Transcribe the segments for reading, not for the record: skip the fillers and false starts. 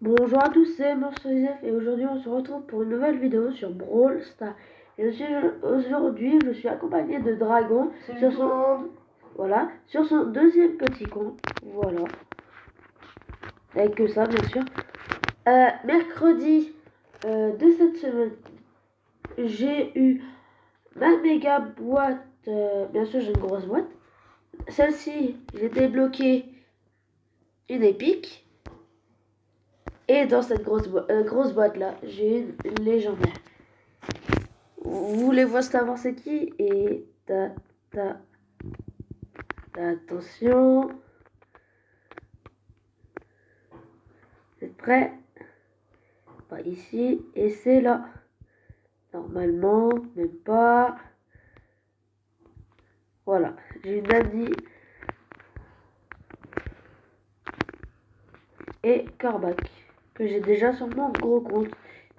Bonjour à tous, c'est Joseph et aujourd'hui on se retrouve pour une nouvelle vidéo sur Brawl Stars. Aujourd'hui je suis accompagné de Dragon sur son deuxième petit compte. Voilà. Avec que ça bien sûr. Mercredi de cette semaine, j'ai eu ma méga boîte. Bien sûr j'ai une grosse boîte. Celle-ci, j'ai débloqué une épique. Et dans cette grosse boîte là, j'ai une légendaire. Vous voulez voir savoir c'est qui? Et attention. Vous êtes prêts? Pas ici. Et c'est là. Normalement, même pas. Voilà. J'ai une Nani. Et Corbac. Que j'ai déjà sur mon gros compte.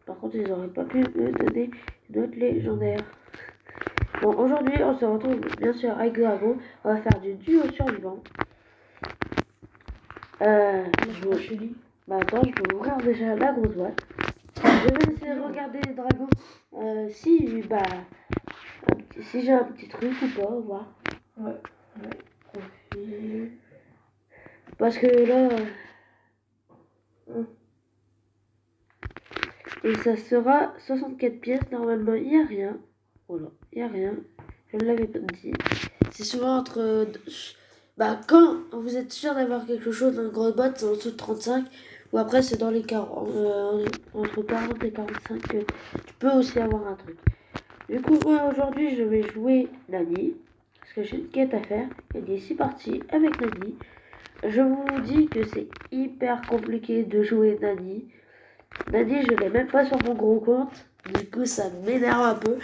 Par contre, ils n'auraient pas pu me donner une autre légendaire. Bon, aujourd'hui, on se retrouve bien sûr avec Dragon. On va faire du duo survivant. Attends, je peux ouvrir déjà la grosse boîte. Je vais essayer de regarder les dragons. Si j'ai un petit truc ou pas, voir. Ouais. Profil. Parce que là. Et ça sera 64 pièces. Normalement, il n'y a rien. Voilà, il n'y a rien. Je ne l'avais pas dit. C'est souvent entre. Quand vous êtes sûr d'avoir quelque chose dans une grosse boîte, c'est en dessous de 35. Ou après, c'est dans les 40. Entre 40 et 45 que tu peux aussi avoir un truc. Du coup, moi aujourd'hui, je vais jouer Nani. Parce que j'ai une quête à faire. Il y a 6 parties avec Nani. Je vous dis que c'est hyper compliqué de jouer Nani. Nani, je l'ai même pas sur mon gros compte. Du coup, ça m'énerve un peu.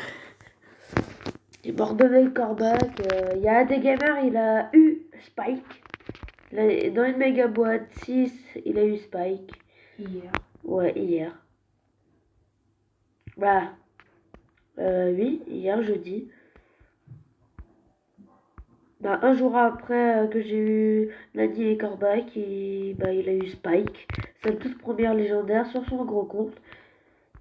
Il m'a redonné le Corbac. Il y a un des gamers, il a eu Spike. Dans une méga boîte 6, il a eu Spike. Hier. Ouais, hier. Oui, hier jeudi. Un jour après que j'ai eu Nani et Corbac, il a eu Spike. Sa toute première légendaire sur son gros compte.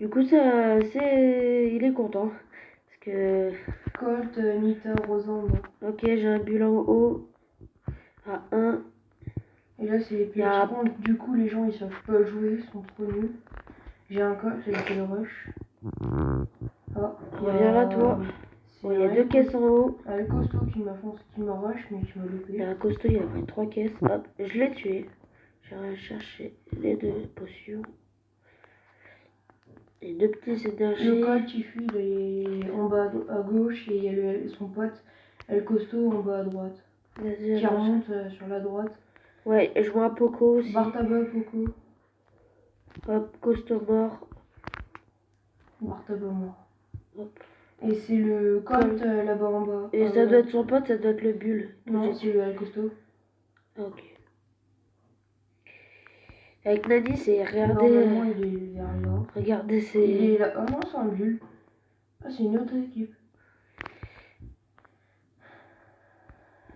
Du coup, il est content. Parce que. Colt, Nita, Rosambe. Ok, j'ai un bulle en haut. À 1. Et là, c'est les petits comptes. Du coup, les gens ils savent pas jouer, ils sont trop nuls. J'ai un Colt, j'ai fait le rush. Reviens là, toi. Il y a 2 caisses en haut. Le costaud qui m'a rush, mais qui m'a loupé. Il y a un costaud, il a pris 3 caisses. Hop, je l'ai tué. J'ai cherché les 2 potions. Et 2 petits énergies. Le Colt qui fuit, il est en bas à gauche et il y a son pote, le costaud en bas à droite. Qui remonte sur la droite. Ouais, je vois un Poco aussi. Bartaba, Poco. Hop, costaud mort. Bartaba mort. Hop. Et c'est le Colt là-bas en bas. Et ça doit être son pote, ça doit être le bulle. Non, c'est le costaud. Ok. Avec Nani, c'est Normalement, il est vers là. Regardez, c'est. Il est là. Oh non, c'est un bulle. Ah, c'est une autre équipe.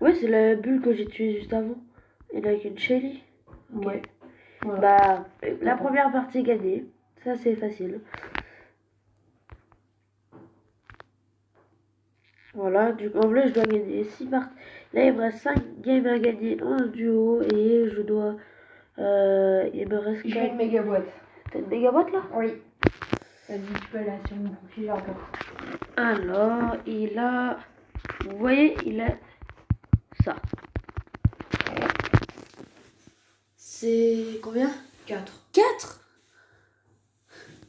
Ouais, c'est la bulle que j'ai tuée juste avant. Et là, avec une Shelly. Okay. Ouais. Voilà. La première partie gagnée. Ça, c'est facile. Voilà, en vrai, je dois gagner 6 parties. Là, il me reste 5 games à gagner en duo. Et je dois. Il me reste. J'ai une méga boîte. T'as une méga boîte là? Oui. Vas-y, tu peux aller sur mon profil encore. Alors, il a. Vous voyez, il a. Ça. C'est combien? 4. 4?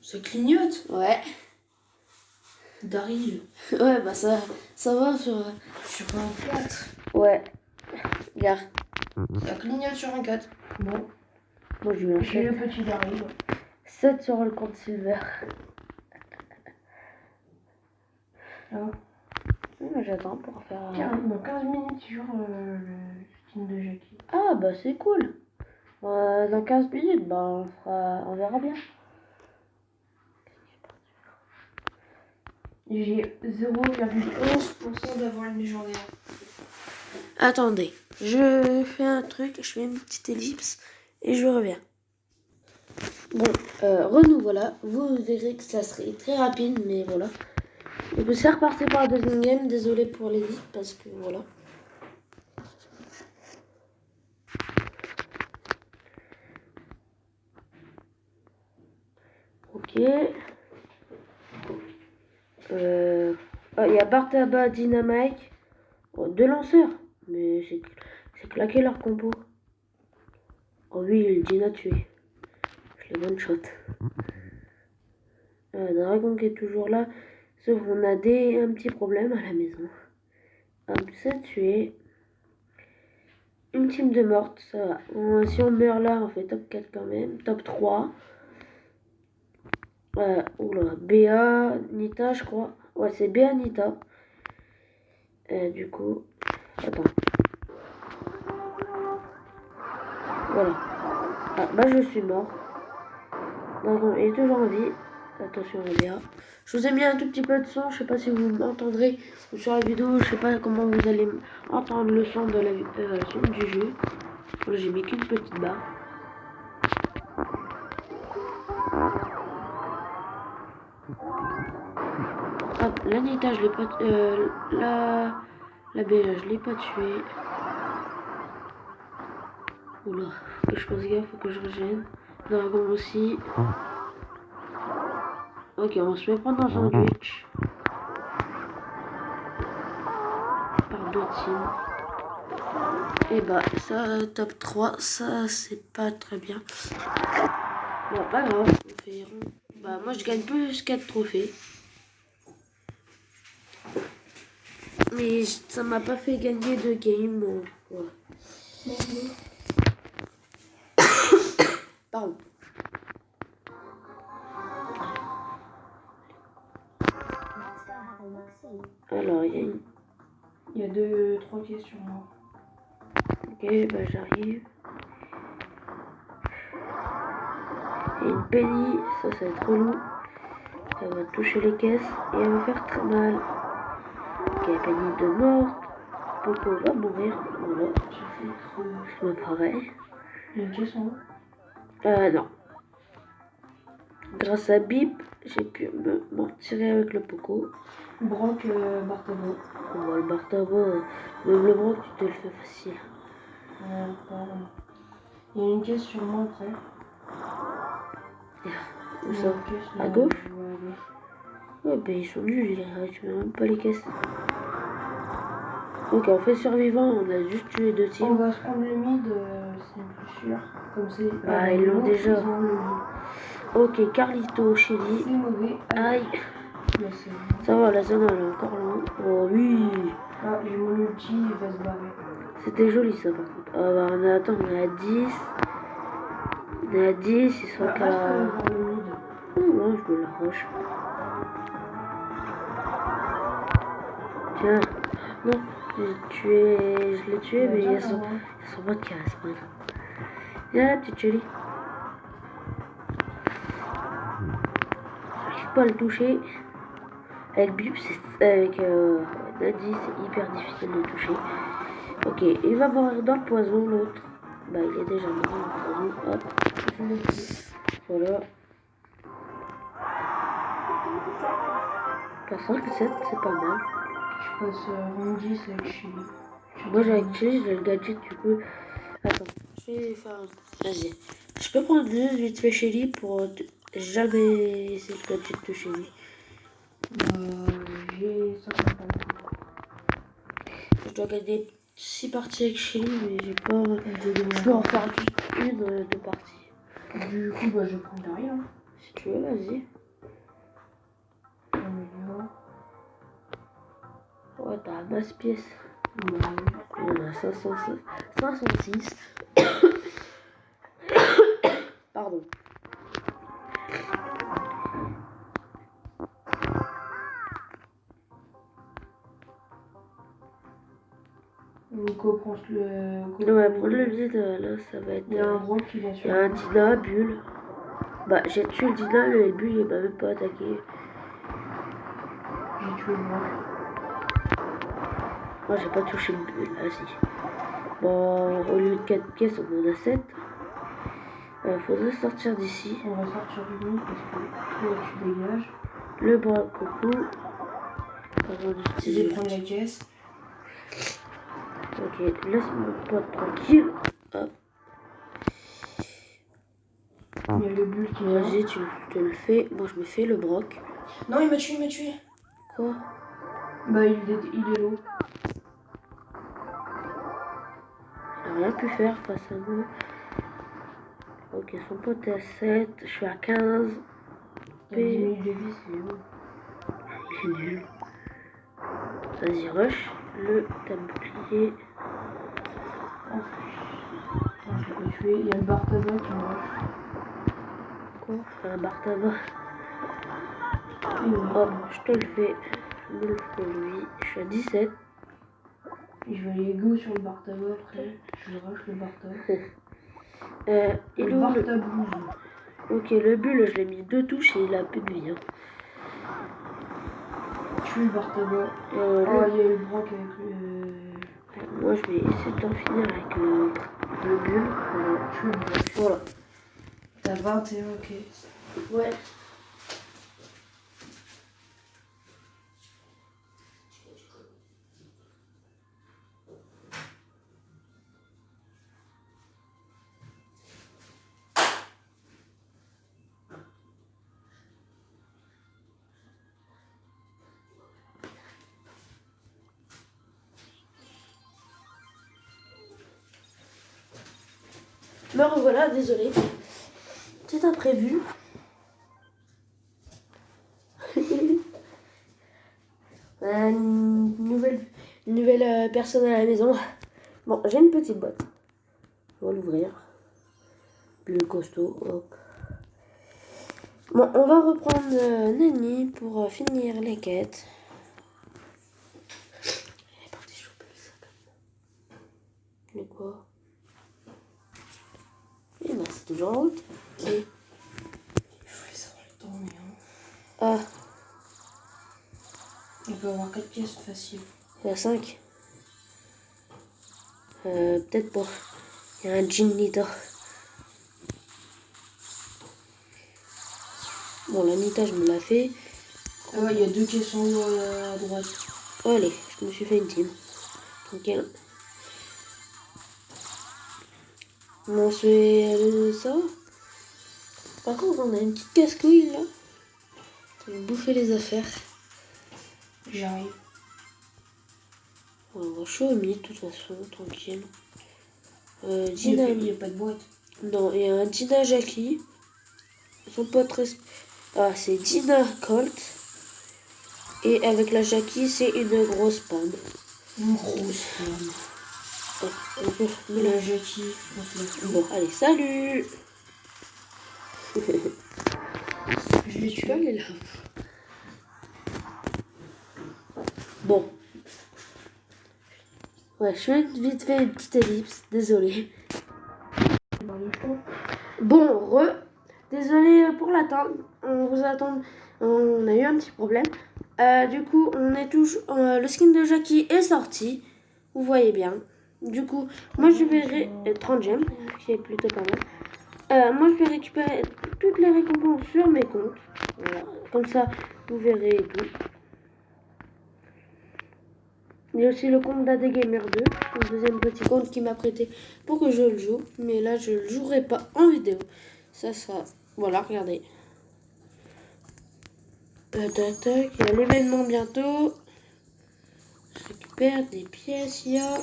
Ça clignote. Ouais. Daryl. Ouais, ça va sur un 4. Ouais. Regarde. Ça clignote sur un 4. Bon. Moi, j'ai le petit Daryl. 7 sur le compte Silver. J'attends pour faire. Dans 15 minutes sur le skin de Jackie. Ah, c'est cool. Dans 15 minutes, on verra bien. J'ai 0,11% d'avoir une légendaire. Attendez, je fais un truc, je fais une petite ellipse et je reviens. Bon, renou, voilà. Vous verrez que ça serait très rapide, mais voilà. Et puis c'est reparti pour la deuxième game. Désolé pour l'édit, parce que voilà. Ok. Il y a Bartaba, Dynamite. Oh, 2 lanceurs. Mais c'est claqué leur compo. Oh oui, le Dina tué. Je l'ai one shot. Dragon qui est toujours là. Sauf qu'on a un petits problèmes à la maison. Hop, ça tué. Une team de mortes, ça va. Si on meurt là, on fait top 4 quand même. Top 3. Oula, Béa, Nita, je crois. Ouais, c'est Béa, Nita. Du coup, attends. Voilà. Ah, bah je suis mort. Dragon est toujours en vie. Attention à Béa. Je vous ai mis un tout petit peu de son. Je sais pas si vous m'entendrez sur la vidéo. Je sais pas comment vous allez entendre le son de son du jeu. Voilà, j'ai mis qu'une petite barre. Hop, la Nita, je l'ai pas... la Béa, je l'ai pas tuée. Oula, faut que je fasse gaffe, faut que je régène. Dragon aussi. Ok, on se fait prendre un sandwich. Par 2 teams. Et bah, ça, top 3, ça, c'est pas très bien. Bon, pas grave, on fait rond. Bah, moi, je gagne plus 4 trophées. Mais ça m'a pas fait gagner de game. Voilà. Pardon. Alors, il y a 2-3 questions. Ok, bah j'arrive. Et une Penny, ça va être relou. Elle va toucher les caisses et elle va faire très mal. Ok, Penny de morte. Poco va mourir. Voilà. Je me pareil. Il y a une caisse en haut? Non. Grâce à Bip, j'ai pu m'en tirer avec le Poco. Brock, Bartabo. Bon, le Bartabo, même le Brock, tu te le fais facile. Il y a une caisse sur moi après. Où ça? À gauche? Ouais, ben ils sont nuls, ils récupèrent même pas les caisses. Ok, on fait survivant, on a juste tué 2 teams. On va se prendre le mid, c'est plus sûr. Comme c'est. Bah, ils l'ont déjà. Ils ont le mid. Ok, Carlito, Shelly. C'est mauvais. Aïe. Ça va, la zone elle est encore loin. Oh oui. Ah, j'ai mon ulti, il va se barrer. C'était joli ça par contre. Ah bah on est, attends, on est à 10. On est à 10, ils sont qu'à la... Oh non, je me l'arrache. Tiens. Non, je l'ai tué, mais il y a son mode qui reste pas. Viens là, petite Shelly. J'arrive pas à le toucher. Avec Bip, avec Nadie, c'est hyper difficile de toucher. Ok, il va mourir dans le poison, l'autre. Bah, il est déjà mort dans le poison. Hop. Voilà. Pas 5-7, c'est pas mal. Je passe 10 avec Shelly. Moi, j'ai avec Shelly, j'ai le gadget, du coup. Attends, je vais faire un... Vas-y. Je peux prendre juste vite fait Shelly pour jamais essayer le gadget de Shelly. J'ai 50 ans. Je dois gagner 6 parties avec Shelly, mais j'ai pas... Je peux en faire juste une de parties. Du coup, bah, je prends rien. Si tu veux, vas-y. Ouais, t'as un masse pièce. Il y en a 506. Pardon. Nico prend le... Ouais, prendre le vide, là, ça va être... Il y a un Brock qui vient sur... Il y a un Dina, Bulle. Bah, j'ai tué le Dina, le Bulle, il m'a même pas attaqué. J'ai tué le Brock. Moi, j'ai pas touché le Bulle, ah si. Bon, au lieu de 4 pièces, on en a 7. Faudrait sortir d'ici. On va sortir du monde parce que toi tu dégages. Le bras coucou. Je vais prendre la caisse. Ok, laisse mon pote tranquille. Hop. Il y a le bulle qui vient. Vas-y, tu te le fais. Moi, je me fais le broc. Non, il m'a tué, Quoi? Bah, il est low. Il n'a rien pu faire face à nous. Ok, son pote est à 7. Je suis à 15. Il y a 10 000 de vie, c'est haut. Il est nul. Vas-y, rush. Le tablier. Je l'ai pas tué. Il y a le bar tabac qui me rush. Quoi? Un bar tabac. Ouais. Hop, je te le fais. Je me le fais lui. Je suis à 17. Et je vais aller go sur le bar tabac après. Je rush le bar tabac. Il Le est où bar le... tabouse. Ok, le bulle, je l'ai mis 2 touches et il a plus de vie. Hein. Tue le bar tabac. Il y a le broc avec le... Moi, je vais essayer d'en finir avec le bulle. Voilà. Tue le broc. Voilà. T'as 21, ok. Ouais. Me revoilà, désolé. C'est imprévu. Nouvelle personne à la maison. Bon, j'ai une petite boîte. On va l'ouvrir. Bulle costaud. Hop. Bon, on va reprendre Nani pour finir les quêtes. Elle est partie choper le sac. De quoi? Eh ben, c'est toujours en route. Ok. Il faut savoir le temps, mais... Ah, On peut avoir 4 pièces faciles. il y a 5. Peut-être pas. Il y a un jean Nita. Bon, la Nita, je me la fais. Ah ouais, il y a 2 caisses en haut à droite. Oh, allez, je me suis fait une team. Tranquille. Bon, c'est ça. Par contre, on a une petite casse-couille là. Ça va bouffer les affaires. J'arrive. On va chaud au de toute façon, tranquille. Il n'y a pas de boîte. Non, il y a un Dina Jackie. Son pote Ah, c'est Dina Colt. Et avec la Jackie, c'est une grosse pomme. Une grosse pomme. La Jackie, on se la fout. Bon, allez, salut. Je l'ai tué. Elle est là. Bon. Ouais, je fais vite fait une petite ellipse. Désolé. Bon, désolé pour l'attente. On vous attend. On a eu un petit problème. Du coup, on est toujours. Le skin de Jackie est sorti. Vous voyez bien. Du coup, moi je vais 30 gemmes, qui est plutôt pas mal. Moi je vais récupérer toutes les récompenses sur mes comptes. Voilà. Comme ça, vous verrez et tout. Il y a aussi le compte d'ADGamer 2, un deuxième petit compte qui m'a prêté pour que je le joue. Mais là, je ne le jouerai pas en vidéo. Ça sera... Voilà, regardez. Tac, tac, il y a l'événement bientôt. Je récupère des pièces, il y a...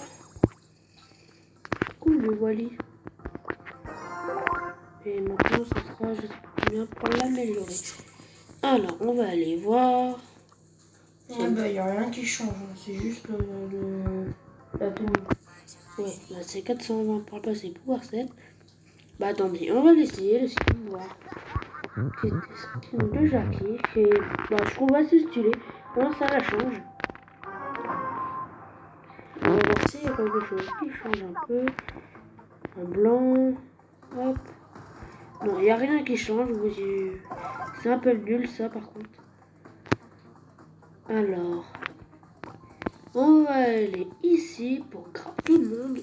Cool, le Wally. Et maintenant, ça sera, je sais pas combien, pour l'améliorer. Alors, on va aller voir. Ah bah, il n'y a rien qui change, c'est juste la tenue. Ouais, là c'est 420 pour passer pouvoir 7. Bah attendez, on va l'essayer, le skin, voir. C'est des skins de Jackie, qui est, bah, je trouve assez stylé. Bon, ça la change. On va voir s'il y a quelque chose qui change un peu. Un blanc. Hop. Non, il n'y a rien qui change. C'est un peu nul ça par contre. Alors, on va aller ici pour grave tout le monde.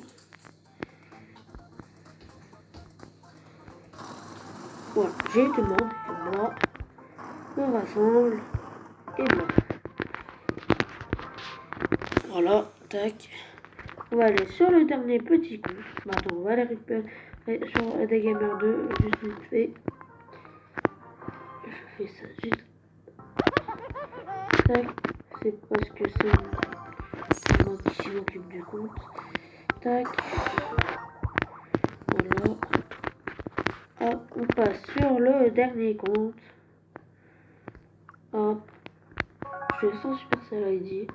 Voilà, j'ai tout le monde. Moi, on rassemble. Et moi. Voilà, tac. On va aller sur le dernier petit coup. Bah, attends, on va aller récupérer sur des Gamer 2, juste vite fait. Je fais ça juste. Tac. C'est parce que c'est moi qui m'occupe du compte. Tac. Voilà. Hop, on passe sur le dernier compte. Hop. Je sens Supercell ID.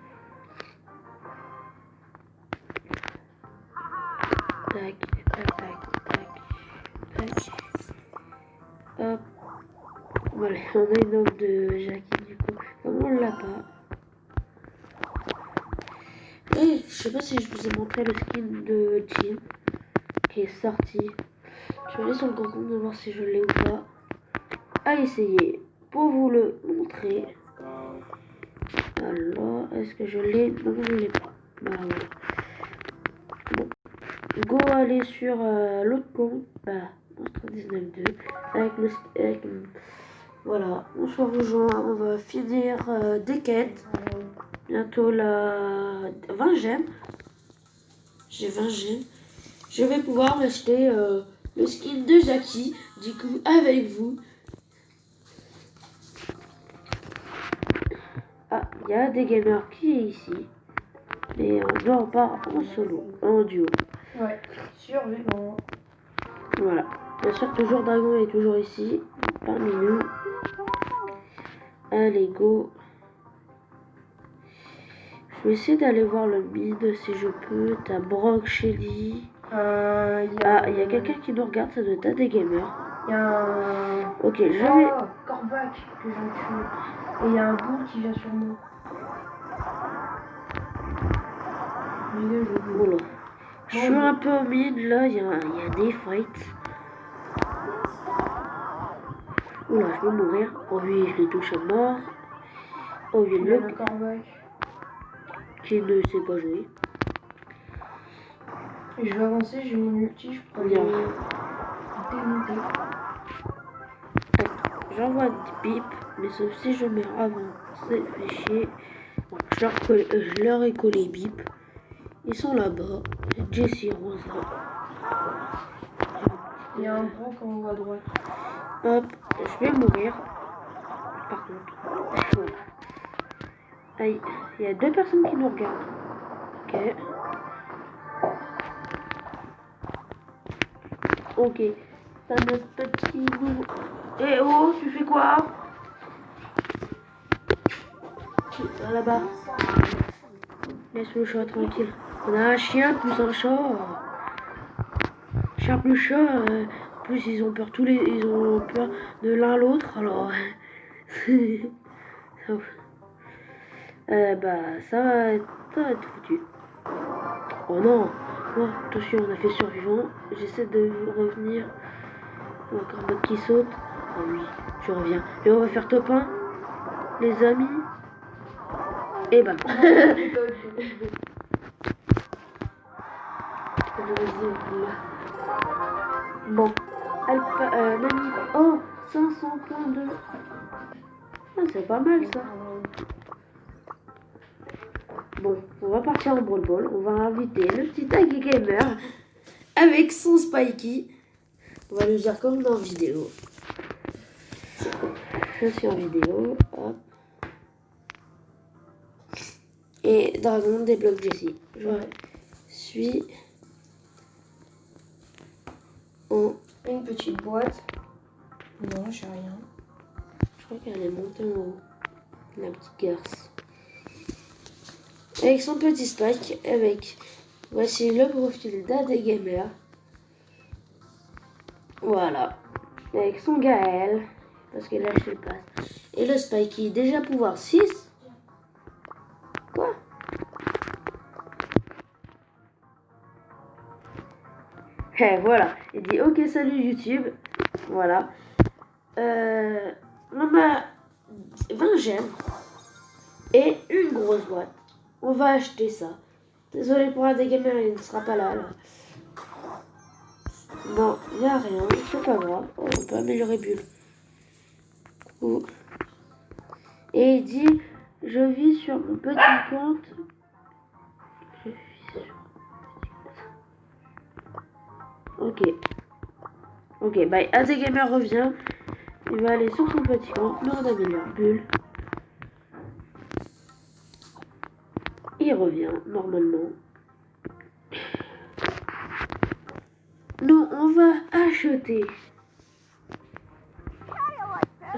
Tac, tac, tac, tac, tac. Hop. Voilà, on a une offre de Jackie du coup. Comme on l'a pas. Et je sais pas si je vous ai montré le skin de Jim qui est sorti. Je vais aller sur le grand compte de voir si je l'ai ou pas. À essayer pour vous le montrer. Alors, est-ce que je l'ai? Non, je l'ai pas. Bah voilà. Bon. Go aller sur l'autre compte. Bah, Monstre 19.2. Avec voilà, on se rejoint. On va finir des quêtes. Bientôt la 20 gemmes. J'ai 20 gemmes. Je vais pouvoir m'acheter le skin de Jackie. Du coup, avec vous. Ah, il y a des gamers qui est ici. Et on part en solo, en duo. Ouais, survivant. Voilà. Bien sûr, toujours Dragon est toujours ici, parmi nous. Allez, go. Je vais essayer d'aller voir le mid si je peux. T'as Brock, Shelly. Il y a quelqu'un qui nous regarde, ça doit être des gamers. Il y a un... Ok, je vais... Corbac que j'ai tué. Et il y a un bout qui vient sur nous. Oula. Je suis un peu au mid, là, il y a des fights. Oula, je vais mourir. Oh oui, je l'ai touché à mort. Oh, il y a le Corbac qui ne sait pas jouer. Je vais avancer, j'ai mon ulti, je peux aller démonter. J'envoie des bips, mais sauf si je mets avant. C'est fait chier. Bon, je leur ai collé bip. Ils sont là-bas. Jessie, Rosa. Il y a un Brock en haut à droite. Hop, je vais mourir. Par contre. Aïe, il y a deux personnes qui nous regardent. Ok. Ok. Ça notre petit loup. Eh oh, tu fais quoi? Là-bas. Laisse le chat tranquille. On a un chien plus un chat. Chien plus chat. En plus, ils ont peur ils ont peur de l'un l'autre. Alors, bah ça va être foutu. Oh non. Oh, attention, on a fait survivant. J'essaie de revenir. Encore un mec qui saute. Oh oui, je reviens. Et on va faire top 1. Les amis. Et bah. Bon. Nani. Oh, 500 points de... Ah, c'est pas mal ça. Bon, on va partir en Brawl Ball. On va inviter le petit Taggy Gamer avec son Spikey. On va le dire comme dans vidéo. Je suis en vidéo. Hop. Et Dragon débloque Jessie. Je suis en... Une petite boîte. Non, j'ai rien. Je crois qu'elle est montée en haut. La petite garce. Avec son petit Spike. Avec... Voici le profil d'AD Gamer. Voilà. Avec son Gaël. Parce que là, je le passe. Et le Spikey. Déjà pouvoir 6. Quoi? Et voilà. Il dit ok, salut YouTube. Voilà. On a 20 gemmes. Et une grosse boîte. On va acheter ça. Désolé pour AD Gamer, il ne sera pas là. Non, il n'y a rien, c'est pas grave. Oh, on peut améliorer Bulle. Ouh. Et il dit, je vis sur mon petit compte. Je vis sur mon petit compte. Ok. Ok, bah ADGamer revient. Il va aller sur son petit compte. Nous on améliore Bulle. Il revient normalement. Nous on va acheter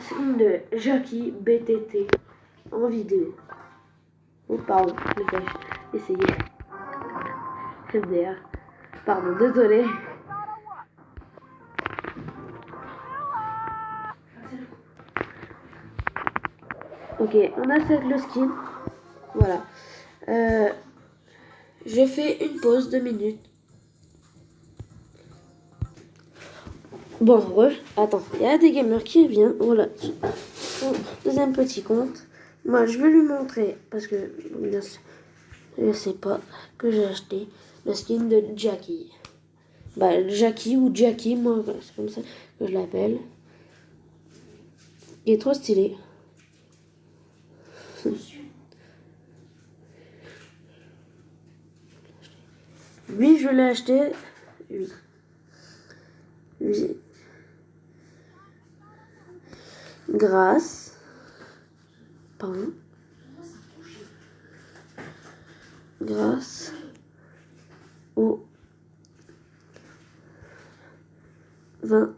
skin de Jackie BTT en vidéo. Oh pardon, je vais essayer. MDR. Pardon, désolé. Ok, on a le skin. Voilà. Je fais une pause 2 minutes. Bon, attends, il y a des gamers qui reviennent. Voilà. Son deuxième petit compte. Moi, je vais lui montrer parce que je sais pas que j'ai acheté le skin de Jackie. Bah, Jackie ou Jackie, moi, c'est comme ça que je l'appelle. Il est trop stylé. Lui, je l'ai acheté. Lui. Grâce. Pardon. Grâce au 20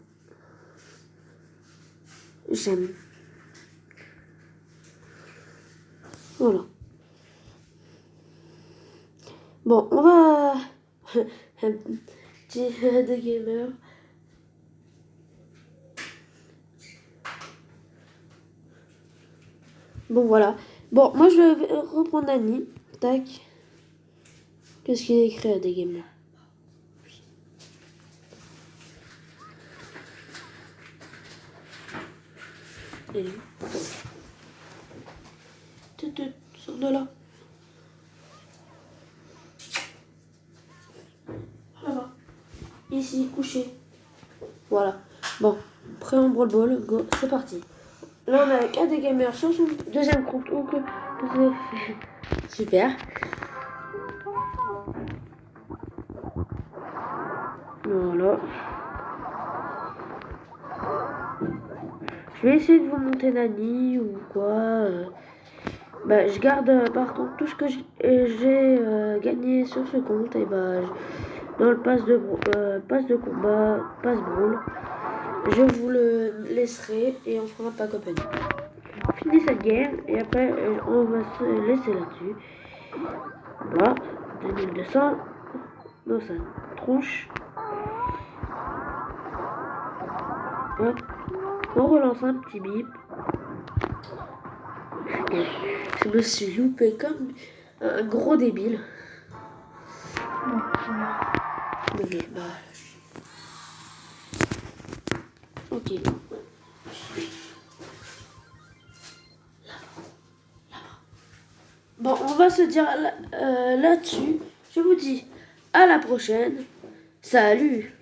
j'aime. Voilà. Bon, on va un petit de gamer. Bon, voilà. Bon, moi, je vais reprendre Annie. Tac. Qu'est-ce qu'il a écrit à des gamers? Et sors de là. Là-bas. Ici, couché. Voilà. Bon, prêt en brawl ball. Go, c'est parti. Là, on a qu'un des gamers sur son deuxième compte. Donc, super. Voilà. Je vais essayer de vous monter Nani ou quoi. Bah, je garde par contre tout ce que j'ai gagné sur ce compte. Et bah, dans le pass de combat, pass brawl, je vous le laisserai et on fera pas compagnie. On finit cette game et après on va se laisser là-dessus. Voilà, 2200 dans sa tronche. Hop, on relance un petit bip. Et je me suis loupé comme un gros débile. Ok, bah. Ok. Bon, on va se dire là-dessus. Je vous dis à la prochaine. Salut!